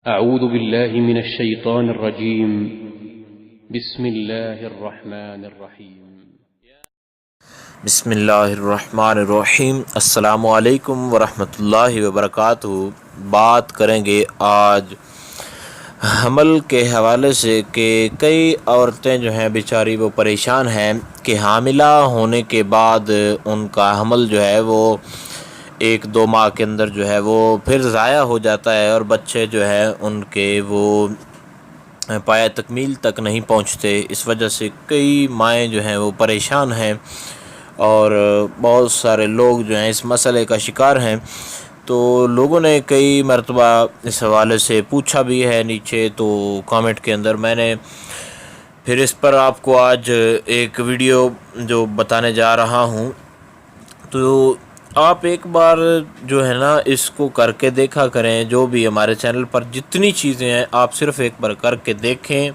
أعوذ بالله من الشيطان الرجيم. بسم الله الرحمن الرحيم. بسم اللہ الرحمن الرحیم۔ السلام علیکم ورحمۃ اللہ وبرکاتہ۔ بات کریں گے آج حمل کے حوالے سے کہ کئی عورتیں جو ہیں بیچاری وہ پریشان ہیں کہ حاملہ ہونے کے بعد ان کا حمل جو ہے وہ 1-2 ماہ کے اندر جو ہے وہ پھر ضائع ہو جاتا ہے اور بچے جو ہے ان کے وہ پایہ تکمیل تک نہیں پہنچتے۔ اس وجہ سے کئی مائیں جو ہیں وہ پریشان ہیں اور بہت سارے لوگ جو ہیں اس مسئلے کا شکار ہیں۔ تو لوگوں نے کئی مرتبہ اس حوالے سے پوچھا بھی ہے نیچے تو کامنٹ کے اندر۔ میں نے پھر اس پر آپ کو آج ایک ویڈیو جو بتانے جا رہا ہوں، تو آپ ایک بار جو ہے نا اس کو کر کے دیکھا کریں۔ جو بھی ہمارے چینل پر جتنی چیزیں ہیں آپ صرف ایک بار کر کے دیکھیں،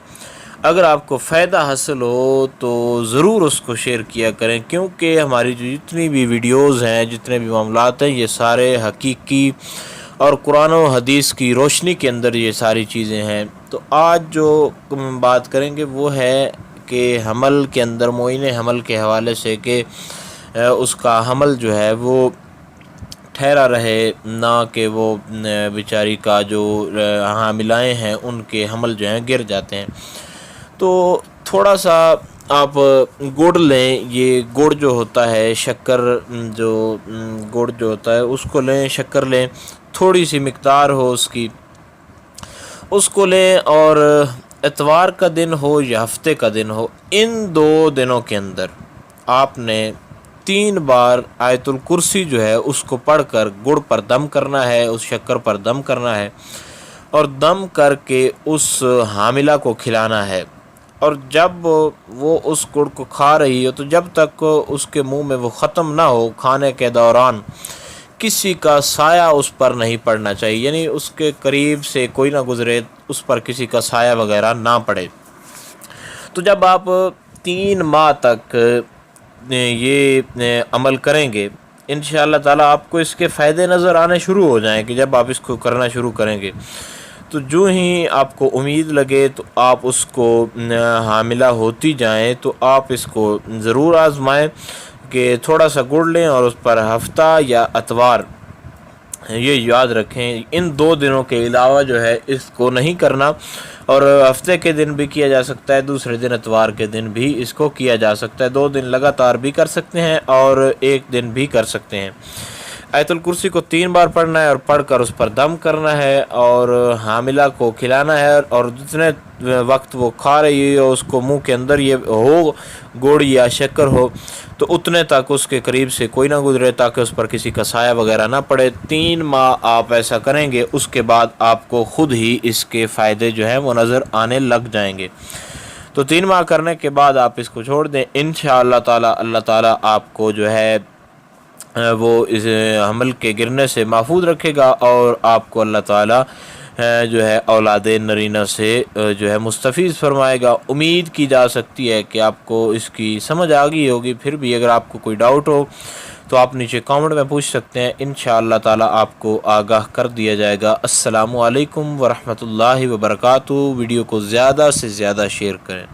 اگر آپ کو فائدہ حاصل ہو تو ضرور اس کو شیئر کیا کریں، کیونکہ ہماری جو جتنی بھی ویڈیوز ہیں، جتنے بھی معاملات ہیں، یہ سارے حقیقی اور قرآن و حدیث کی روشنی کے اندر یہ ساری چیزیں ہیں۔ تو آج جو بات کریں گے وہ ہے کہ حمل کے اندر معین حمل کے حوالے سے کہ اس کا حمل جو ہے وہ ٹھہرا رہے، نہ کہ وہ بیچاری کا جو حاملائیں ہیں ان کے حمل جو ہیں گر جاتے ہیں۔ تو تھوڑا سا آپ گڑ لیں، یہ گڑ جو ہوتا ہے شکر، جو گڑ جو ہوتا ہے اس کو لیں، شکر لیں، تھوڑی سی مقدار ہو اس کی، اس کو لیں اور اتوار کا دن ہو یا ہفتے کا دن ہو، ان 2 دنوں کے اندر آپ نے 3 بار آیت الکرسی جو ہے اس کو پڑھ کر گڑ پر دم کرنا ہے، اس شکر پر دم کرنا ہے اور دم کر کے اس حاملہ کو کھلانا ہے۔ اور جب وہ اس گڑ کو کھا رہی ہو تو جب تک اس کے منہ میں وہ ختم نہ ہو، کھانے کے دوران کسی کا سایہ اس پر نہیں پڑنا چاہیے، یعنی اس کے قریب سے کوئی نہ گزرے، اس پر کسی کا سایہ وغیرہ نہ پڑے۔ تو جب آپ 3 ماہ تک یہ عمل کریں گے، انشاءاللہ تعالی آپ کو اس کے فائدے نظر آنے شروع ہو جائیں کہ جب آپ اس کو کرنا شروع کریں گے تو جو ہی آپ کو امید لگے تو آپ اس کو حاملہ ہوتی جائیں تو آپ اس کو ضرور آزمائیں کہ تھوڑا سا گڑ لیں اور اس پر ہفتہ یا اتوار، یہ یاد رکھیں ان 2 دنوں کے علاوہ جو ہے اس کو نہیں کرنا، اور ہفتے کے دن بھی کیا جا سکتا ہے، دوسرے دن اتوار کے دن بھی اس کو کیا جا سکتا ہے، 2 دن لگاتار بھی کر سکتے ہیں اور 1 دن بھی کر سکتے ہیں۔ آیت الکرسی کو 3 بار پڑھنا ہے اور پڑھ کر اس پر دم کرنا ہے اور حاملہ کو کھلانا ہے، اور جتنے وقت وہ کھا رہی ہو اس کو منہ کے اندر یہ ہو گڑ یا شکر ہو تو اتنے تک اس کے قریب سے کوئی نہ گزرے تاکہ اس پر کسی کا سایہ وغیرہ نہ پڑے۔ 3 ماہ آپ ایسا کریں گے، اس کے بعد آپ کو خود ہی اس کے فائدے جو ہیں وہ نظر آنے لگ جائیں گے۔ تو 3 ماہ کرنے کے بعد آپ اس کو چھوڑ دیں، انشاءاللہ تعالی اللہ تعالی آپ کو جو ہے وہ اس حمل کے گرنے سے محفوظ رکھے گا اور آپ کو اللہ تعالی جو ہے اولاد نرینہ سے جو ہے مستفیض فرمائے گا۔ امید کی جا سکتی ہے کہ آپ کو اس کی سمجھ آ گئی ہوگی، پھر بھی اگر آپ کو کوئی ڈاؤٹ ہو تو آپ نیچے کامنٹ میں پوچھ سکتے ہیں، انشاءاللہ تعالی آپ کو آگاہ کر دیا جائے گا۔ السلام علیکم ورحمۃ اللہ وبرکاتہ۔ ویڈیو کو زیادہ سے زیادہ شیئر کریں۔